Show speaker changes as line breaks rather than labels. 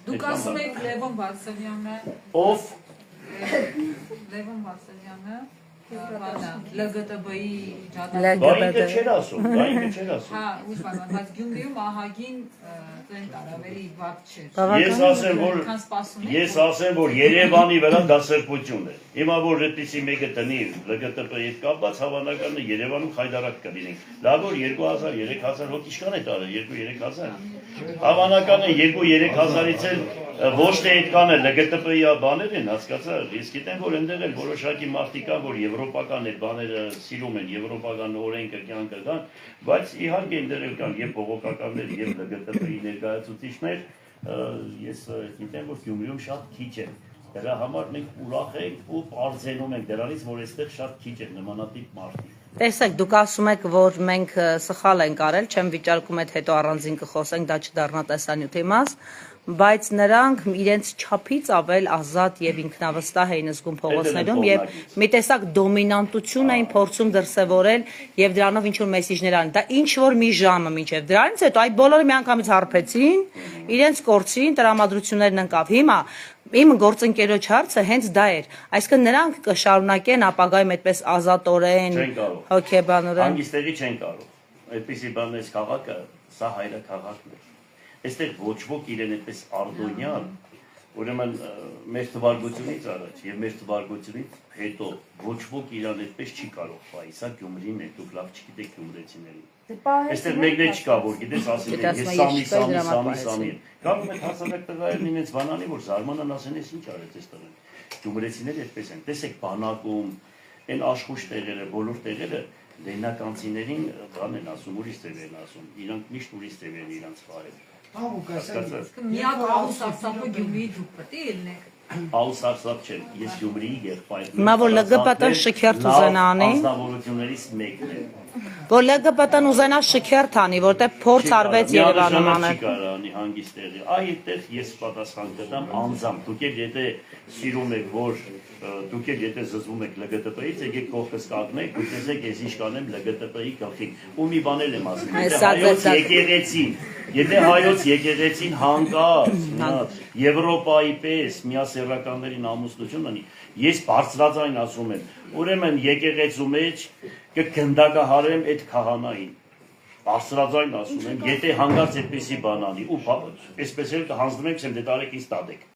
Դուք ասում եք Լևոն Վասիլյանը,
Ով
Լևոն Վասիլյանը, LGTB-ի
Դա ինքը չէր ասում,
Հա, ուշ բան, բայց Գյումրիում ահագին տեն տարավերի վատ չէր։
Ես ասեմ, որ Երևանի վրա դա սրբություն է։ Հիմա որ այդպիսի մեկը տնի LGTB-ի հետ կապված, հավանական է Երևանում խայդարակ կլինենք։ Լավ որ 2000-3000 հոգի ինչքան է տարել, 2-3000։ Հավանական է 2-3000-ից էլ ոչ թե այդքան է LGTB-ի բաներ են, հասկացա, ես գիտեմ, որ այնտեղ էլ որոշակի մարդիկ կան, որ եվրոպական այդ բաները սիրում են, եվրոպական օրենքը կյանքը կան, բայց իհարկե այնտեղ էլ կան եւ բողոքականներ եւ LGTB-ի ներկայացուցիչներ, ես գիտեմ, որ Գյումրիում շատ քիչ է։ Դրա համար մենք ուրախ ենք ու պարզենում ենք դրանից, որ այստեղ շատ քիչ է նմանատիպ մարդիկ։
Տեսեք, դուք ասում եք, որ մենք սխալ ենք արել, չեմ վիճարկում այդ հետո առանձին կխոսենք, դա չդառնա տեսանյութի մաս, բայց նրանք իրենց չափից ավել ազատ եւ ինքնավստահ էին զգում փողոցներում եւ մի տեսակ դոմինանտություն էին փորձում դրսեւորել եւ դրանով ինչ որ մեսիջներ ան։ Դա ինչ որ մի ժամը մինչեւ դրանից հետո այդ բոլորը միանգամից հարբեցին, իրենց կորցրին, տրամադրություններն ընկավ։ Հիմա իմ գործընկերոջ հարցը հենց դա էր, այսինքն նրանք կշարունակեն ապագայում այդպես ազատորեն, հոգեբանորեն։
Հանգիստերի չեն կարող։ Այդպիսի բաներ քաղաքը, սա հայրաքաղաքն է։ Այստեղ ոչ ոք իրեն այդպես արդոնյալ, ուրեմն մեր թվարկությունից առաջ եւ մեր թվարկությունից հետո ոչ ոք իրան այդպես չի կարող ֆայ, սա Գյումրին է, դուք լավ չգիտեք գյումրեցիներին։ Այստեղ մեկն է չկա, որ գիտես ասել են, ես սամի։ Գալու եք հասարակ տղաերն ինձ բանանի, որ զարմանան ասեն, ես ինչ արեց այս տղեն։ Գյումրեցիները այդպես են, տեսեք բանակում, այն աշխուժ տեղերը, բոլոր տեղերը լենականցիներին բան են ասում, ուրիշ ձև են ասում, իրանք միշտ ուրիշ ձև են իրանց վարել։
Միակ աղուսարսապը Գյումրիի դուք պետք է ելնեք։
Աղուսարսապ չէ, ես Գյումրիի եղբայրն եմ։
Հիմա որ ԼԳԲՏ-ն շքերթ ուզենա անի,
անձնավորություններից մեկն է։
որ ԼԳԲՏ-ն ուզենա շքերթ անի, որտեղ փորձ արվեց Երևանում անել։
Չի կարող անի հանգիստ տեղի։ Այդտեղ ես պատասխան կտամ անձամբ։ Դուք էլ եթե սիրում եք, որ դուք էլ եթե զզվում եք LGTB-ից, եկեք կողքս կանգնեք, ու տեսեք ես ինչ կանեմ LGTB-ի գլխին։ Ու մի բան եմ ասում, եթե հայոց եկեղեցին հանկարծ Եվրոպայի պես միասեռականներին ամուսնություն անի, ես բարձրաձայն ասում եմ, ուրեմն եկեղեցու մեջ կգնդակահարեմ այդ քահանային, բարձրաձայն ասում եմ, եթե հանկարծ այդպեսի բան անի, ու այսպես էլ կհանձնվենք, դե տարեք ինձ տադեք։